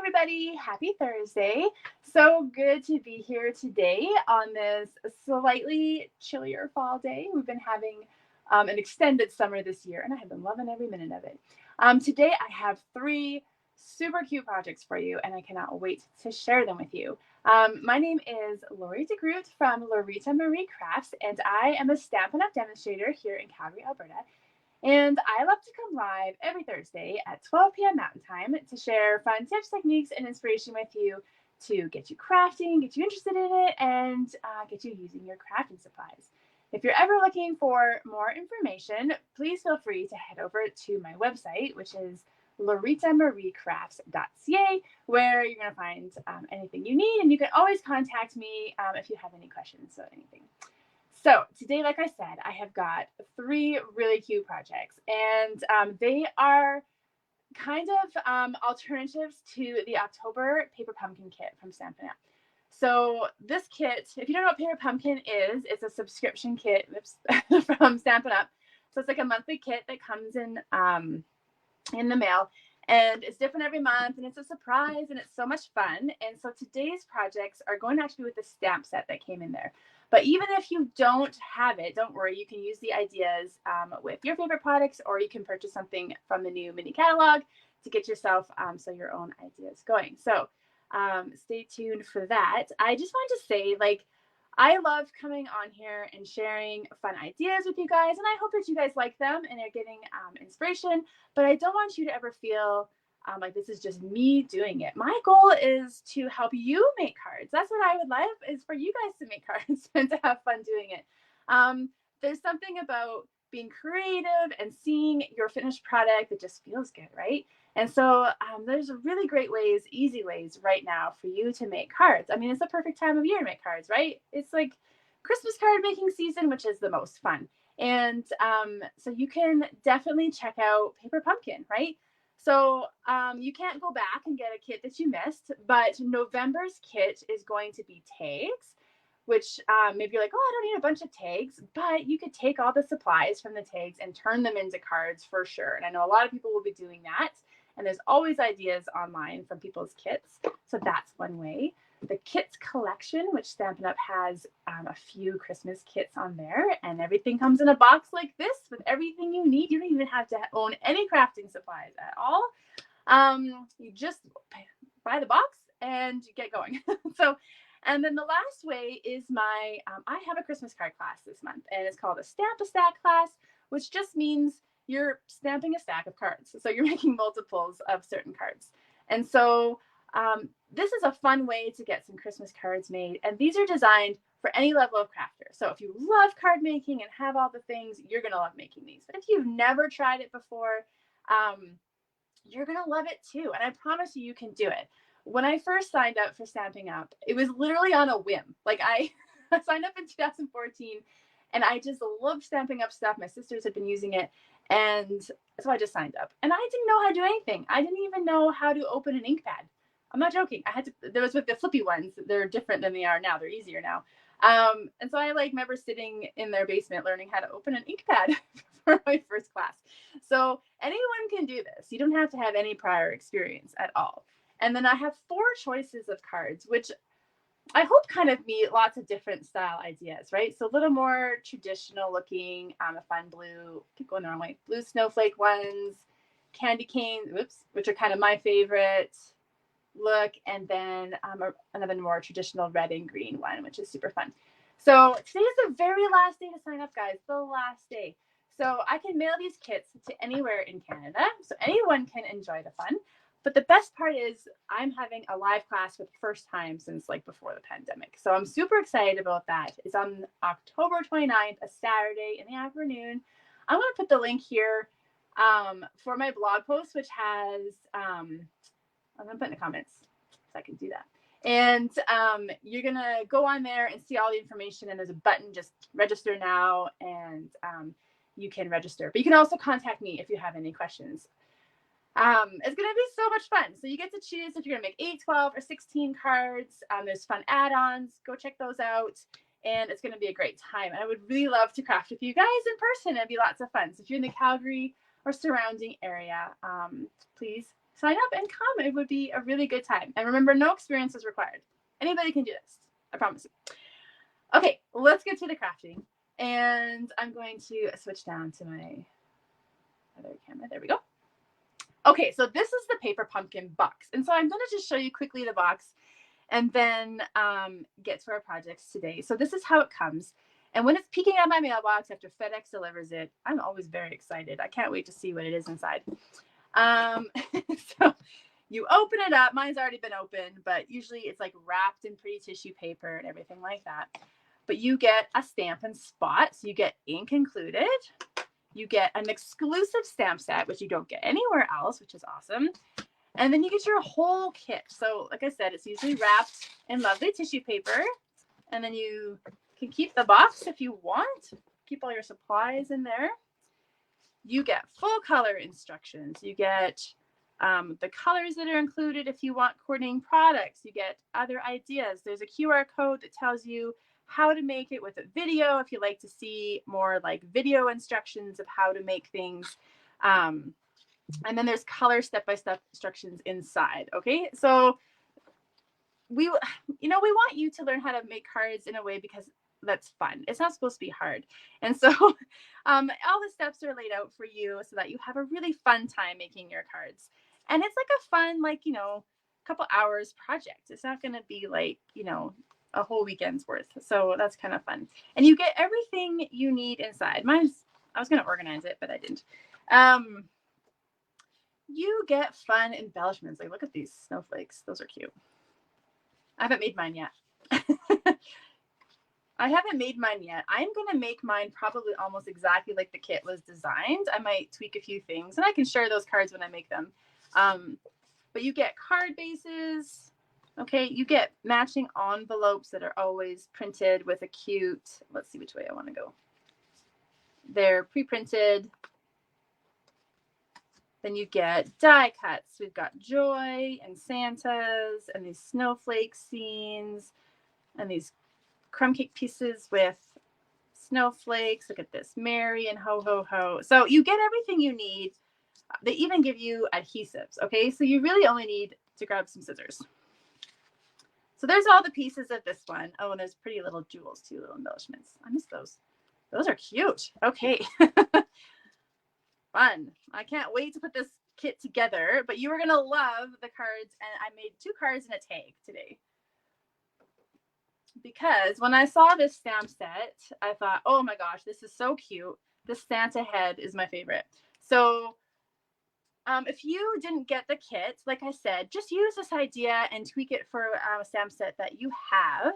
everybody. Happy Thursday. So good to be here today on this slightly chillier fall day. We've been having an extended summer this year, and I have been loving every minute of it. Today, I have 3 super cute projects for you, and I cannot wait to share them with you. My name is Lori DeGroot from Lorita Marie Crafts, and I am a Stampin' Up! Demonstrator here in Calgary, Alberta. And I love to come live every Thursday at 12 p.m. Mountain Time to share fun tips, techniques, and inspiration with you to get you crafting, get you interested in it, and get you using your crafting supplies. If you're ever looking for more information, please feel free to head over to my website, which is loritamariecrafts.ca, where you're going to find anything you need, and you can always contact me if you have any questions or anything. So today, like I said, I have got 3 really cute projects, and they are kind of alternatives to the October Paper Pumpkin Kit from Stampin' Up! So this kit, if you don't know what Paper Pumpkin is, it's a subscription kit from Stampin' Up! So it's like a monthly kit that comes in the mail, and it's different every month, and it's a surprise, and it's so much fun. And so today's projects are going to actually be with the stamp set that came in there. But even if you don't have it, don't worry, you can use the ideas with your favorite products, or you can purchase something from the new mini catalog to get yourself your own ideas going. So stay tuned for that. I just wanted to say, I love coming on here and sharing fun ideas with you guys, and I hope that you guys like them and are getting inspiration, but I don't want you to ever feel like this is just me doing it. My goal is to help you make cards. That's what I would love, is for you guys to make cards and to have fun doing it. There's something about being creative and seeing your finished product that just feels good, right? And so there's really great ways, easy ways right now for you to make cards. I mean, it's the perfect time of year to make cards, right? It's like Christmas card making season, which is the most fun. And so you can definitely check out Paper Pumpkin, right? So you can't go back and get a kit that you missed, but November's kit is going to be tags, which maybe you're like, oh, I don't need a bunch of tags, but you could take all the supplies from the tags and turn them into cards for sure. And I know a lot of people will be doing that. And there's always ideas online from people's kits. So that's one way. The kits collection, which Stampin' Up! Has a few Christmas kits on there, and everything comes in a box like this with everything you need. You don't even have to own any crafting supplies at all. You just buy the box and get going. And then the last way is I have a Christmas card class this month, and it's called a Stamp a Stack class, which just means you're stamping a stack of cards. So you're making multiples of certain cards. And so this is a fun way to get some Christmas cards made. And these are designed for any level of crafter. So if you love card making and have all the things, you're going to love making these. But if you've never tried it before, you're going to love it too. And I promise you, you can do it. When I first signed up for Stampin' Up!, it was literally on a whim. Like I signed up in 2014, and I just loved Stampin' Up! Stuff. My sisters had been using it. And so I just signed up, and I didn't know how to do anything. I didn't even know how to open an ink pad. I'm not joking. There was with the flippy ones. They're different than they are now. They're easier now. And so I remember sitting in their basement learning how to open an ink pad for my first class. So anyone can do this. You don't have to have any prior experience at all. And then I have 4 choices of cards, which I hope kind of meet lots of different style ideas, right? So a little more traditional looking, a fun blue, keep going the wrong way, blue snowflake ones, candy canes, which are kind of my favorite look, and then another more traditional red and green one, which is super fun. So today is the very last day to sign up, guys, the last day. So I can mail these kits to anywhere in Canada, so anyone can enjoy the fun. But the best part is I'm having a live class for the first time since before the pandemic. So I'm super excited about that. It's on October 29th, a Saturday in the afternoon. I'm going to put the link here for my blog post, which has, I'm going to put in the comments so I can do that. And you're going to go on there and see all the information. And there's a button, just register now, and you can register. But you can also contact me if you have any questions. It's going to be so much fun. So you get to choose if you're going to make 8, 12, or 16 cards. There's fun add-ons. Go check those out. And it's going to be a great time. And I would really love to craft with you guys in person. It'd be lots of fun. So if you're in the Calgary or surrounding area, please sign up and come. It would be a really good time. And remember, no experience is required. Anybody can do this. I promise you. Okay, let's get to the crafting. And I'm going to switch down to my other camera. There we go. Okay, so this is the paper pumpkin box. And so I'm going to just show you quickly the box and then get to our projects today. So this is how it comes. And when it's peeking out my mailbox after FedEx delivers it, I'm always very excited. I can't wait to see what it is inside. So you open it up. Mine's already been opened, but usually it's like wrapped in pretty tissue paper and everything like that. But you get a Stampin' Spot. So you get ink included. You get an exclusive stamp set, which you don't get anywhere else, which is awesome. And then you get your whole kit. So like I said, it's usually wrapped in lovely tissue paper. And then you can keep the box if you want. Keep all your supplies in there. You get full color instructions. You get the colors that are included if you want coordinating products. You get other ideas. There's a QR code that tells you how to make it with a video if you like to see more like video instructions of how to make things. And then there's color step-by-step instructions inside. Okay, so we want you to learn how to make cards in a way because that's fun. It's not supposed to be hard. And so all the steps are laid out for you so that you have a really fun time making your cards. And it's like a fun, like, couple hours project. It's not going to be like, a whole weekend's worth. So that's kind of fun. And you get everything you need inside. I was going to organize it, but I didn't. You get fun embellishments. Like, look at these snowflakes. Those are cute. I haven't made mine yet. I'm going to make mine probably almost exactly like the kit was designed. I might tweak a few things, and I can share those cards when I make them. But you get card bases. Okay, you get matching envelopes that are always printed with a cute, let's see which way I want to go. They're pre-printed. Then you get die cuts. We've got Joy and Santas and these snowflake scenes and these crumb cake pieces with snowflakes. Look at this, Mary and Ho Ho Ho. So you get everything you need. They even give you adhesives. Okay, so you really only need to grab some scissors. So there's all the pieces of this one. Oh, and there's pretty little jewels too, little embellishments. I miss those. Those are cute. Okay. Fun. I can't wait to put this kit together, but you are going to love the cards. And I made 2 cards and a tag today. Because when I saw this stamp set, I thought, oh my gosh, this is so cute. This Santa head is my favorite. So if you didn't get the kit, like I said, just use this idea and tweak it for a stamp set that you have.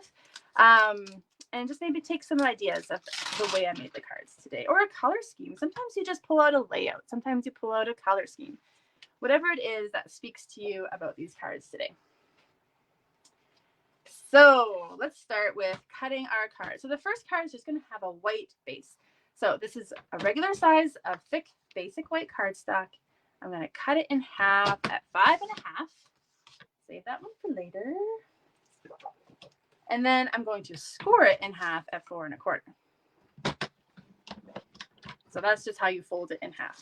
And just maybe take some ideas of the way I made the cards today. Or a color scheme. Sometimes you just pull out a layout. Sometimes you pull out a color scheme. Whatever it is that speaks to you about these cards today. So let's start with cutting our card. So the first card is just going to have a white base. So this is a regular size of thick, basic white cardstock. I'm going to cut it in half at 5 1/2. Save that one for later. And then I'm going to score it in half at 4 1/4. So that's just how you fold it in half.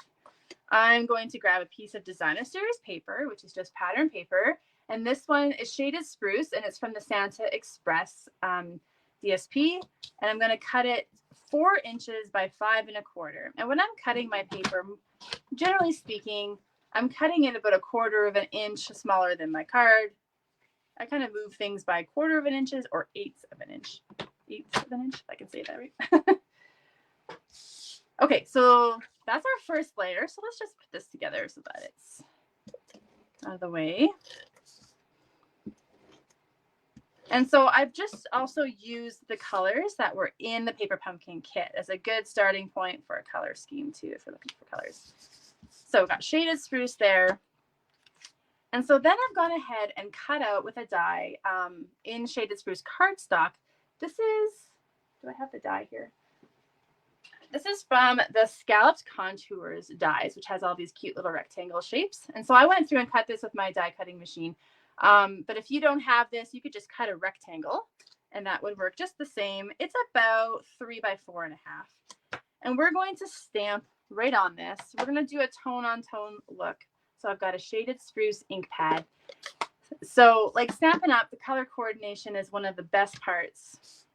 I'm going to grab a piece of Designer Series paper, which is just pattern paper. And this one is shaded spruce, and it's from the Santa Express DSP. And I'm going to cut it 4 inches by 5 1/4. And when I'm cutting my paper, generally speaking, I'm cutting it about 1/4 inch smaller than my card. I kind of move things by 1/4 inches or 1/8 inch. 1/8 inch, if I can say that right. Okay, so that's our first layer. So let's just put this together so that it's out of the way. And so I've just also used the colors that were in the paper pumpkin kit as a good starting point for a color scheme too, if you're looking for colors. So we've got shaded spruce there. And so then I've gone ahead and cut out with a die in shaded spruce cardstock. This is, do I have the die here? This is from the Scalloped Contours dies, which has all these cute little rectangle shapes. And so I went through and cut this with my die cutting machine. But if you don't have this, you could just cut a rectangle and that would work just the same. It's about 3 by 4 1/2. And we're going to stamp right on this. We're going to do a tone on tone look. So I've got a shaded spruce ink pad. So like Stampin' Up, the color coordination is one of the best parts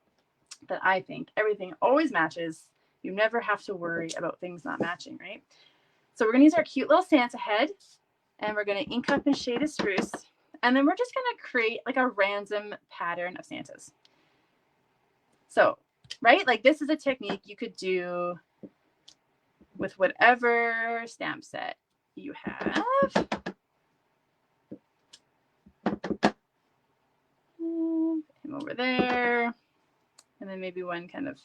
that I think. Everything always matches. You never have to worry about things not matching, right? So we're going to use our cute little Santa head, and we're going to ink up in shaded spruce. And then we're just going to create like a random pattern of Santas. So, right, like this is a technique you could do with whatever stamp set you have. Him over there. And then maybe one kind of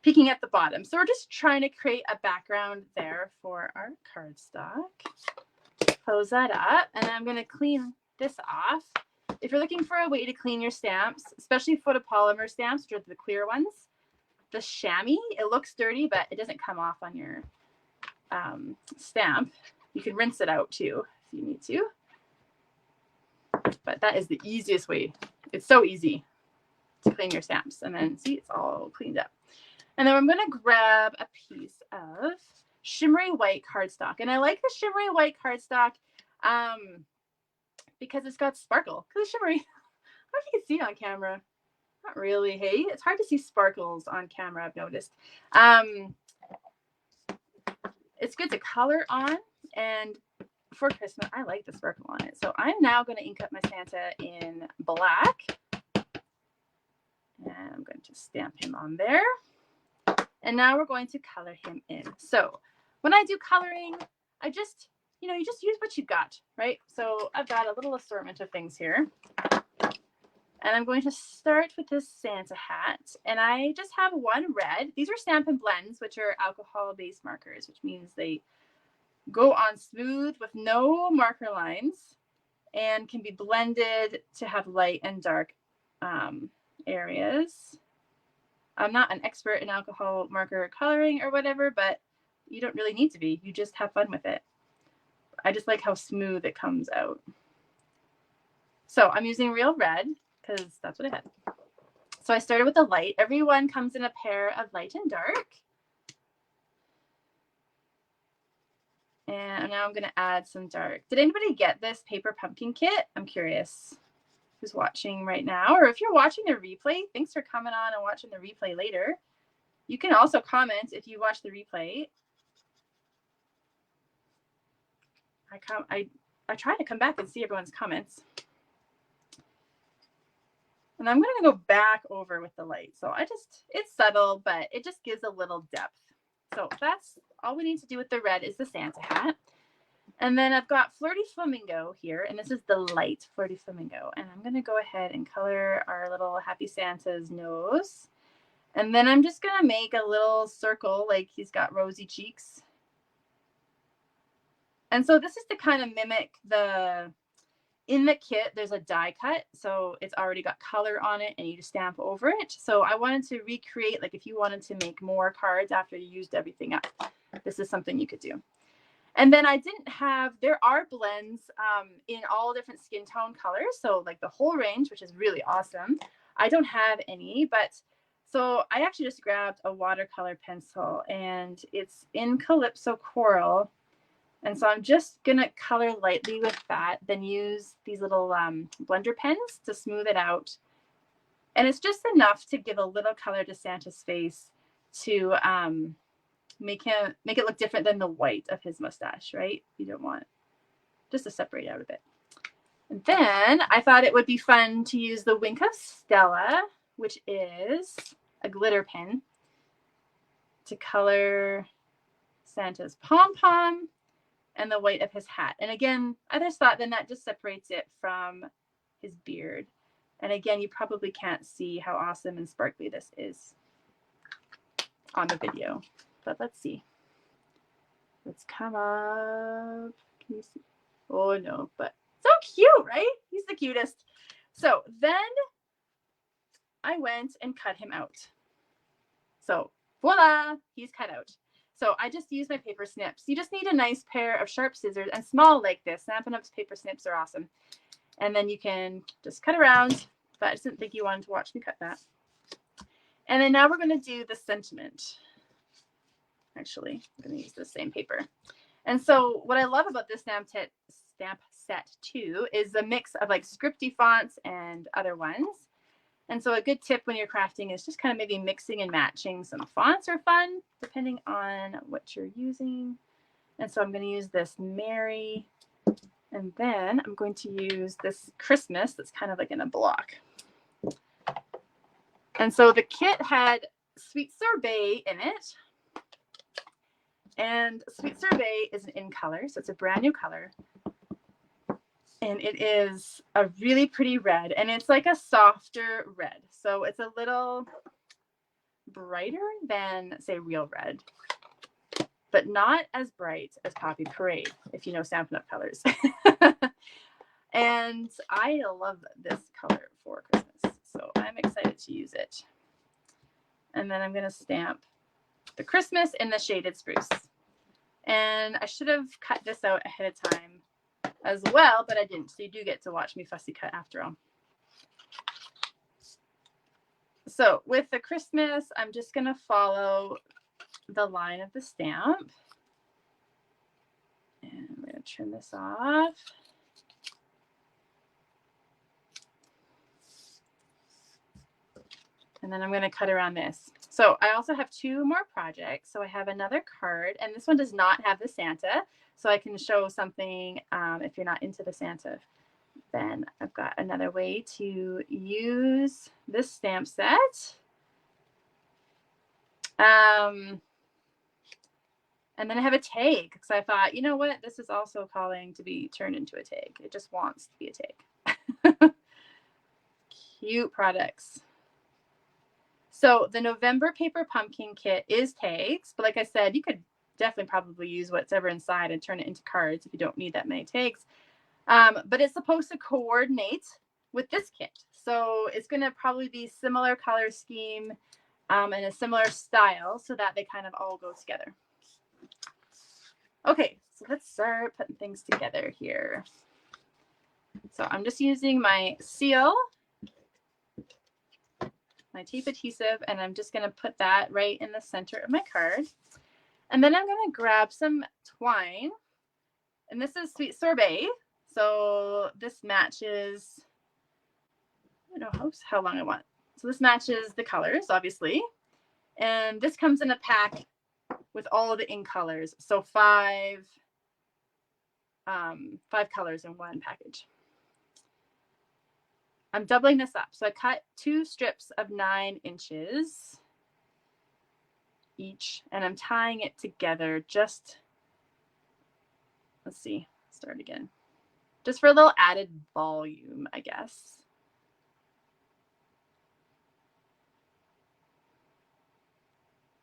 peeking at the bottom. So we're just trying to create a background there for our cardstock. Close that up. And then I'm going to clean this off. If you're looking for a way to clean your stamps, especially photopolymer stamps, which are the clear ones, the chamois, it looks dirty, but it doesn't come off on your stamp. You can rinse it out too if you need to. But that is the easiest way. It's so easy to clean your stamps. And then see, it's all cleaned up. And then I'm going to grab a piece of shimmery white cardstock. And I like the shimmery white cardstock because it's got sparkle. Because it's shimmery. I don't know if you can see it on camera. Not really, hey? It's hard to see sparkles on camera, I've noticed. It's good to color on. And for Christmas, I like the sparkle on it. So I'm now going to ink up my Santa in black. And I'm going to stamp him on there. And now we're going to color him in. So when I do coloring, I just, you just use what you got, right? So I've got a little assortment of things here. And I'm going to start with this Santa hat. And I just have one red. These are Stampin' Blends, which are alcohol-based markers, which means they go on smooth with no marker lines and can be blended to have light and dark areas. I'm not an expert in alcohol marker coloring or whatever, but you don't really need to be. You just have fun with it. I just like how smooth it comes out. So I'm using real red because that's what I had. So I started with the light. Everyone comes in a pair of light and dark. And now I'm going to add some dark. Did anybody get this paper pumpkin kit? I'm curious who's watching right now. Or if you're watching the replay, thanks for coming on and watching the replay later. You can also comment if you watch the replay. I try to come back and see everyone's comments. And I'm going to go back over with the light. So it's subtle, but it just gives a little depth. So that's all we need to do with the red is the Santa hat. And then I've got Flirty Flamingo here, and this is the light Flirty Flamingo. And I'm going to go ahead and color our little Happy Santa's nose. And then I'm just going to make a little circle like he's got rosy cheeks. And so this is to kind of mimic in the kit, there's a die cut. So it's already got color on it and you just stamp over it. So I wanted to recreate, like if you wanted to make more cards after you used everything up, this is something you could do. And then there are blends in all different skin tone colors. So like the whole range, which is really awesome. I don't have any, but so I actually just grabbed a watercolor pencil and it's in Calypso Coral. And so I'm just going to color lightly with that, then use these little blender pens to smooth it out. And it's just enough to give a little color to Santa's face to make it look different than the white of his mustache, right? You don't want just to separate out a bit. And then I thought it would be fun to use the Wink of Stella, which is a glitter pen, to color Santa's pom-pom and the white of his hat. And again, I just thought then that just separates it from his beard. And again, you probably can't see how awesome and sparkly this is on the video. But let's see. Let's come up. Can you see? Oh no, but so cute, right? He's the cutest. So then I went and cut him out. So voila, he's cut out. So I just used my paper snips. You just need a nice pair of sharp scissors and small like this. Stampin' Up's paper snips are awesome. And then you can just cut around, but I just didn't think you wanted to watch me cut that. And then now we're going to do the sentiment. Actually, I'm going to use the same paper. And so what I love about this stamp set too is the mix of like scripty fonts and other ones. And so a good tip when you're crafting is just kind of maybe mixing and matching some fonts are fun depending on what you're using. And so I'm going to use this Mary, and then I'm going to use this Christmas that's kind of like in a block. And so the kit had Sweet Sorbet in it. And Sweet Sorbet is an in color, so it's a brand new color. And it is a really pretty red, and it's like a softer red. So it's a little brighter than, say, real red, but not as bright as Poppy Parade, if you know Stampin' Up colors. And I love this color for Christmas, so I'm excited to use it. And then I'm going to stamp the Christmas in the shaded spruce. And I should have cut this out ahead of time as well, but I didn't. So you do get to watch me fussy cut after all. So with the Christmas, I'm just going to follow the line of the stamp. And I'm going to trim this off. And then I'm going to cut around this. So I also have two more projects. So I have another card, and this one does not have the Santa. So I can show something if you're not into the Santa. Then I've got another way to use this stamp set. And then I have a tag. So I thought, you know what? This is also calling to be turned into a tag. It just wants to be a tag. Cute products. So the November paper pumpkin kit is tags, but like I said, you could definitely probably use whatever inside and turn it into cards if you don't need that many tags. But it's supposed to coordinate with this kit. So it's going to probably be similar color scheme and a similar style so that they kind of all go together. Okay, so let's start putting things together here. So I'm just using my seal, my tape adhesive, and I'm just going to put that right in the center of my card. And then I'm going to grab some twine, and this is Sweet Sorbet. So this matches, I don't know how long I want. So this matches the colors, obviously. And this comes in a pack with all of the ink colors. So five colors in one package. I'm doubling this up. So I cut 2 strips of 9 inches each, and I'm tying it together just, let's see, start again. Just for a little added volume, I guess.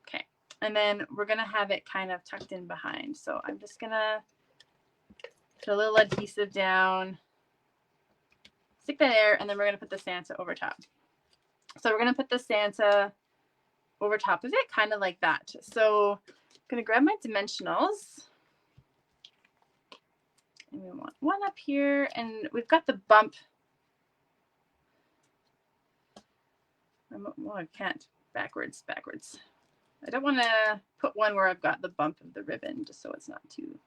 Okay, and then we're gonna have it kind of tucked in behind. So I'm just gonna put a little adhesive down, stick that there, and then we're going to put the Santa over top. So we're going to put the Santa over top of it, kind of like that. So I'm going to grab my dimensionals. And we want one up here, and we've got the bump. Well, I can't. Backwards. I don't want to put one where I've got the bump of the ribbon, just so it's not too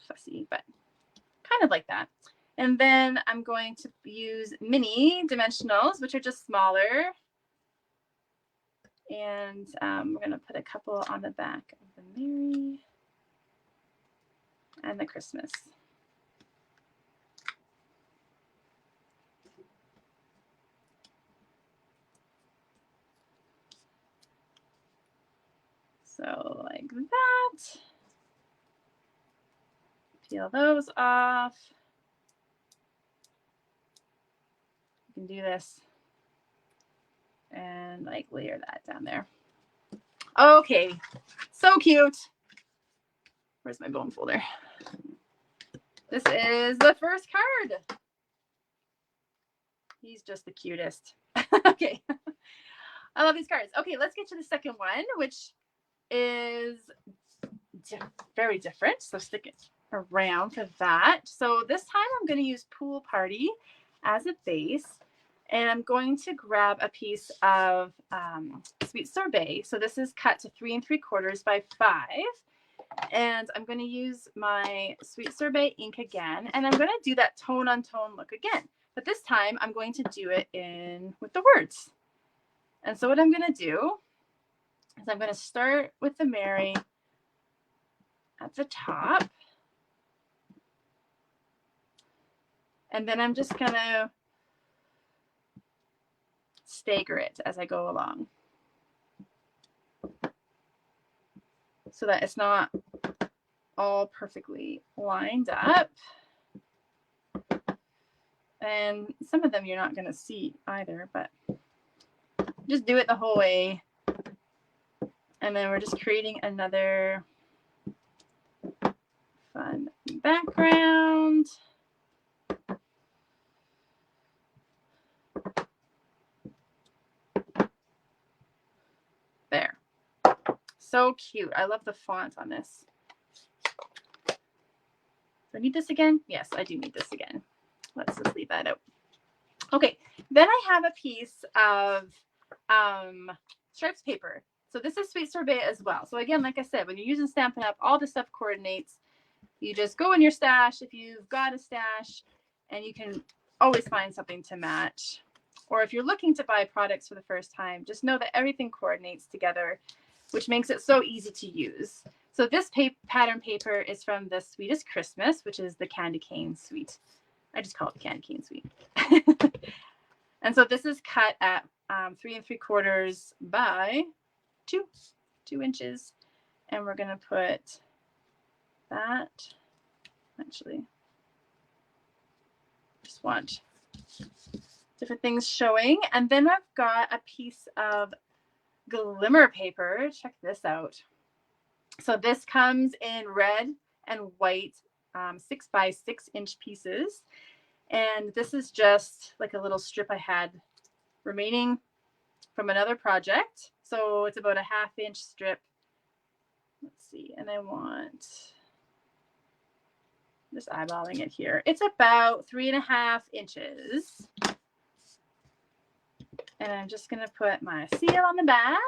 fussy, but kind of like that. And then I'm going to use mini dimensionals, which are just smaller. And we're going to put a couple on the back of the Mary and the Christmas. So like that. Peel those off. You can do this and like layer that down there. Okay, so cute. Where's my bone folder? This is the first card. He's just the cutest. Okay, I love these cards. Okay, let's get to the second one, which is very different. So stick it around for that. So this time I'm going to use Pool Party as a base. And I'm going to grab a piece of sweet sorbet. So this is cut to 3 3/4 by 5. And I'm going to use my sweet sorbet ink again. And I'm going to do that tone on tone look again. But this time I'm going to do it with the words. And so what I'm going to do is I'm going to start with the Mary at the top. And then I'm just going to stagger it as I go along so that it's not all perfectly lined up. And some of them you're not going to see either, but just do it the whole way. And then we're just creating another fun background. There. So cute. I love the font on this. Do I need this again? Yes, I do need this again. Let's just leave that out. Okay, then I have a piece of stripes paper. So this is sweet sorbet as well. So again, like I said, when you're using Stampin' Up, all the stuff coordinates. You just go in your stash if you've got a stash, and you can always find something to match. Or if you're looking to buy products for the first time, just know that everything coordinates together, which makes it so easy to use. So this pattern paper is from the Sweetest Christmas, which is the candy cane suite. I just call it the candy cane suite. And so this is cut at 3 3/4 by 2 inches. And we're going to put that, actually, just want different things showing. And then I've got a piece of glimmer paper. Check this out. So this comes in red and white 6 by 6 inch pieces. And this is just like a little strip I had remaining from another project. So it's about a 1/2 inch strip. Let's see. And I want, just eyeballing it here. It's about 3.5 inches. And I'm just going to put my seal on the back.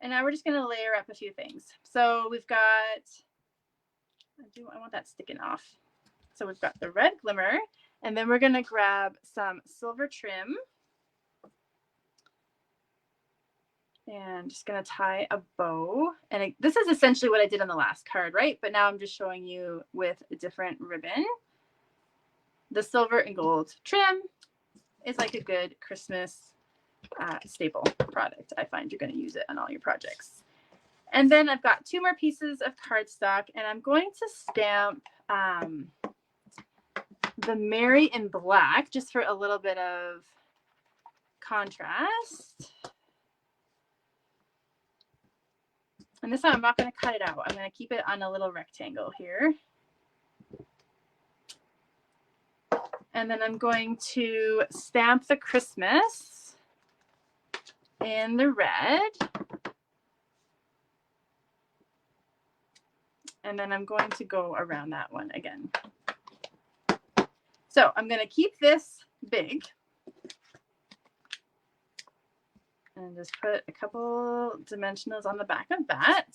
And now we're just going to layer up a few things. So we've got, I want that sticking off. So we've got the red glimmer, and then we're going to grab some silver trim. And just going to tie a bow. And this is essentially what I did on the last card, right? But now I'm just showing you with a different ribbon. The silver and gold trim is like a good Christmas staple product. I find you're going to use it on all your projects. And then I've got 2 more pieces of cardstock, and I'm going to stamp the Mary in black just for a little bit of contrast. And this time I'm not going to cut it out. I'm going to keep it on a little rectangle here. And then I'm going to stamp the Christmas in the red. And then I'm going to go around that one again. So I'm going to keep this big. And just put a couple dimensionals on the back of that.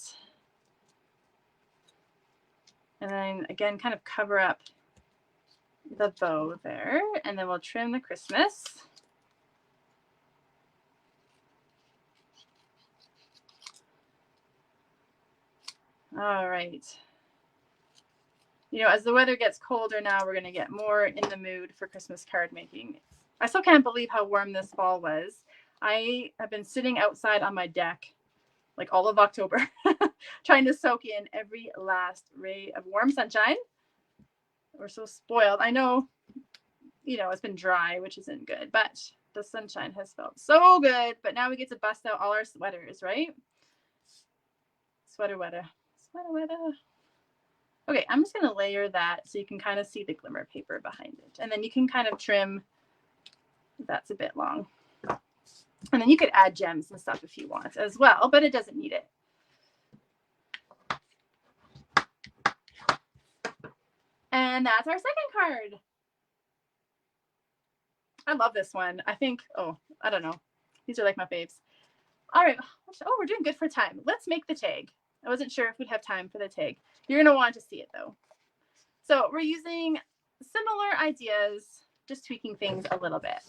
And then again, kind of cover up the bow there. And then we'll trim the Christmas. All right. You know, as the weather gets colder now, we're going to get more in the mood for Christmas card making. I still can't believe how warm this fall was. I have been sitting outside on my deck like all of October, trying to soak in every last ray of warm sunshine. We're so spoiled. I know, you know, it's been dry, which isn't good, but the sunshine has felt so good. But now we get to bust out all our sweaters, right? Sweater weather. Sweater weather. Okay, I'm just going to layer that so you can kind of see the glimmer paper behind it. And then you can kind of trim if that's a bit long. And then you could add gems and stuff if you want as well, but it doesn't need it. And that's our second card. I love this one. I think, oh, I don't know. These are like my faves. All right. Oh, we're doing good for time. Let's make the tag. I wasn't sure if we'd have time for the tag. You're going to want to see it though. So we're using similar ideas, just tweaking things a little bit.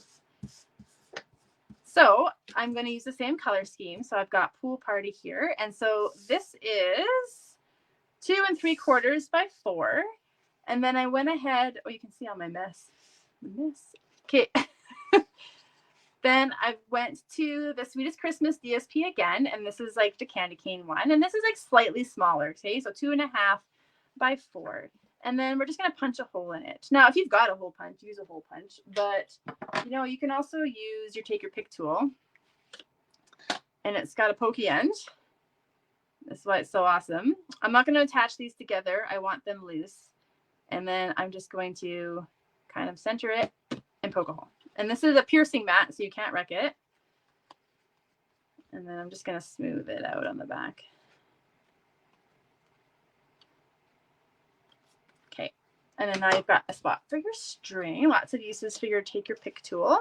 So I'm going to use the same color scheme. So I've got Pool Party here. And so this is 2 3/4 by 4. And then I went ahead. Oh, you can see all my mess. Okay. Then I went to the Sweetest Christmas DSP again. And this is like the candy cane one. And this is like slightly smaller. Okay. So 2.5 by 4. And then we're just going to punch a hole in it. Now, if you've got a hole punch, use a hole punch. But, you know, you can also use your Take Your Pick tool. And it's got a pokey end. That's why it's so awesome. I'm not going to attach these together. I want them loose. And then I'm just going to kind of center it and poke a hole. And this is a piercing mat, so you can't wreck it. And then I'm just going to smooth it out on the back. Okay. And then now you've got a spot for your string. Lots of uses for your Take Your Pick tool.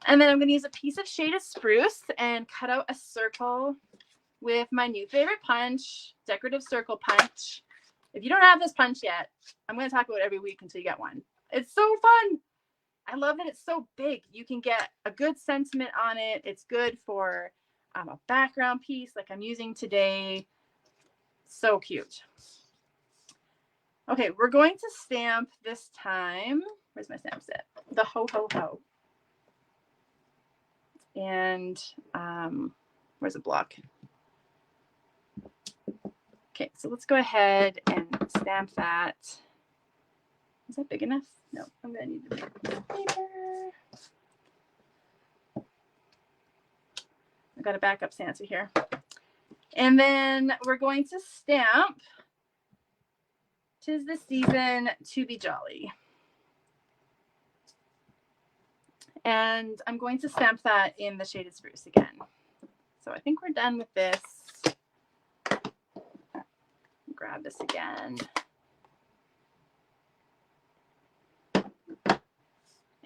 And then I'm going to use a piece of shaded spruce and cut out a circle with my new favorite punch, decorative circle punch. If you don't have this punch yet, I'm going to talk about it every week until you get one. It's so fun. I love that it's so big. You can get a good sentiment on it. It's good for a background piece like I'm using today. So cute. Okay, we're going to stamp this time. Where's my stamp set? The Ho Ho Ho. And where's a block? Okay, so let's go ahead and stamp that. Is that big enough? No, I'm going to need the paper. I've got a backup Santa here. And then we're going to stamp 'Tis the Season to Be Jolly. And I'm going to stamp that in the shaded spruce again. So I think we're done with this. Grab this again.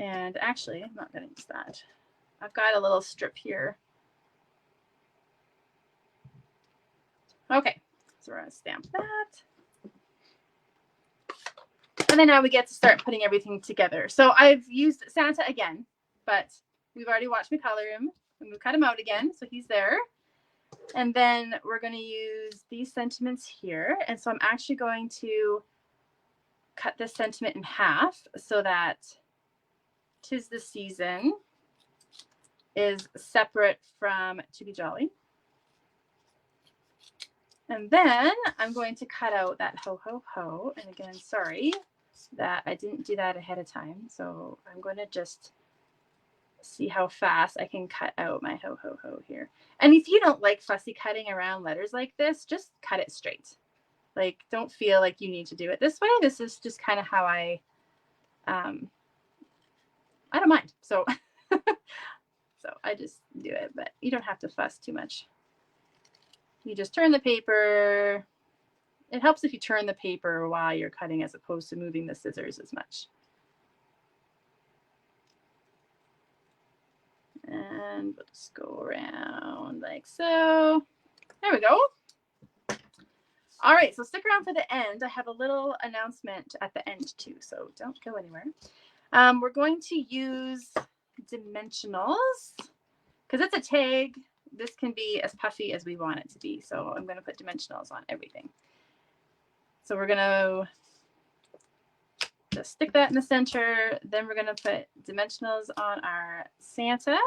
And actually, I'm not going to use that. I've got a little strip here. Okay, so we're going to stamp that. And then now we get to start putting everything together. So I've used Santa again, but we've already watched me color him. And we've cut him out again, so he's there. And then we're going to use these sentiments here. And so I'm actually going to cut this sentiment in half so that 'Tis the Season is separate from To Be Jolly. And then I'm going to cut out that Ho Ho Ho. And again, sorry that I didn't do that ahead of time. So I'm going to just see how fast I can cut out my Ho Ho Ho here. And if you don't like fussy cutting around letters like this, just cut it straight. Like, don't feel like you need to do it this way. This is just kind of how I don't mind. So, so I just do it, but you don't have to fuss too much. You just turn the paper. It helps if you turn the paper while you're cutting as opposed to moving the scissors as much. And we'll just go around like so. There we go. All right, so stick around for the end. I have a little announcement at the end too, so don't go anywhere. We're going to use dimensionals because it's a tag. This can be as puffy as we want it to be. So I'm going to put dimensionals on everything. So we're going to just stick that in the center. Then we're going to put dimensionals on our Santa.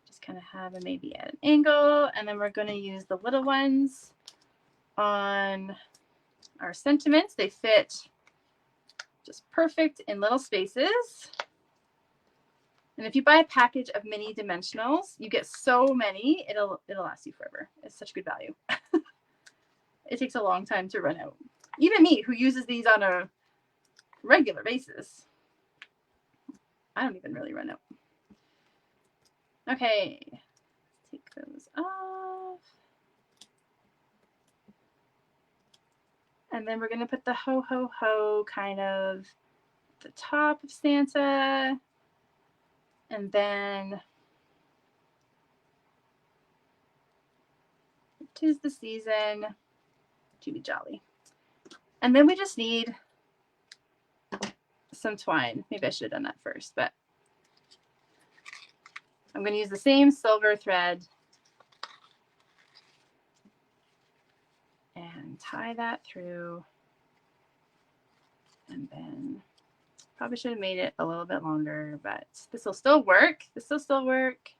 Just kind of have it maybe at an angle. And then we're going to use the little ones on our sentiments. They fit just perfect in little spaces. And if you buy a package of mini dimensionals, you get so many, it'll last you forever. It's such good value. It takes a long time to run out. Even me, who uses these on a regular basis, I don't even really run out. Okay, take those off. And then we're going to put the ho, ho, ho kind of the top of Santa. And then 'tis the season to be jolly. And then we just need some twine. Maybe I should have done that first, but I'm going to use the same silver thread and tie that through. And then probably should have made it a little bit longer, but this will still work. This will still work.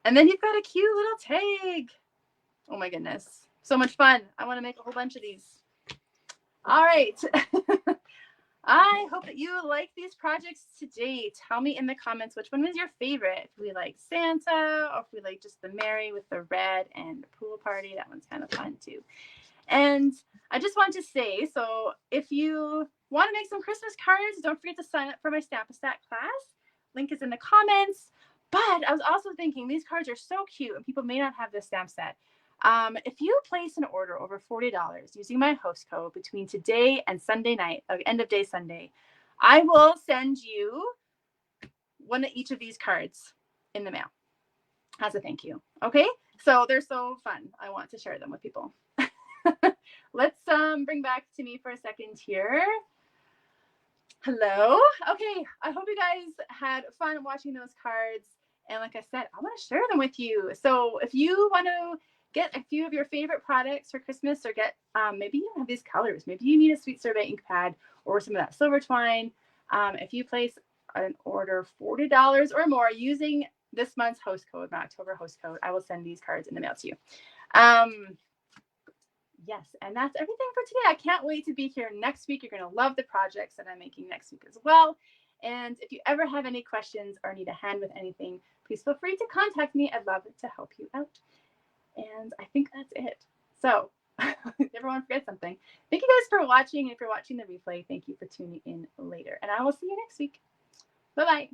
And then you've got a cute little tag. Oh my goodness. So much fun. I want to make a whole bunch of these. All right. I hope that you like these projects today. Tell me in the comments which one was your favorite. If we like Santa, or if we like just the Mary with the red and the pool party. That one's kind of fun too. And I just want to say, so if you want to make some Christmas cards, don't forget to sign up for my Stampin' Stack class. Link is in the comments. But I was also thinking these cards are so cute and people may not have this stamp set. If you place an order over $40 using my host code between today and Sunday night, end of day Sunday, I will send you one of each of these cards in the mail as a thank you. Okay, so they're so fun. I want to share them with people. Let's bring back to me for a second here. Hello. Okay, I hope you guys had fun watching those cards. And like I said, I want to share them with you. So if you want to get a few of your favorite products for Christmas, or get, maybe you don't have these colors. Maybe you need a Sweet Sorbet ink pad or some of that silver twine. If you place an order $40 or more using this month's host code, my October host code, I will send these cards in the mail to you. Yes, and that's everything for today. I can't wait to be here next week. You're going to love the projects that I'm making next week as well. And if you ever have any questions or need a hand with anything, please feel free to contact me. I'd love to help you out. And I think that's it. So never want to forget something. Thank you guys for watching. And if you're watching the replay, thank you for tuning in later. And I will see you next week. Bye-bye.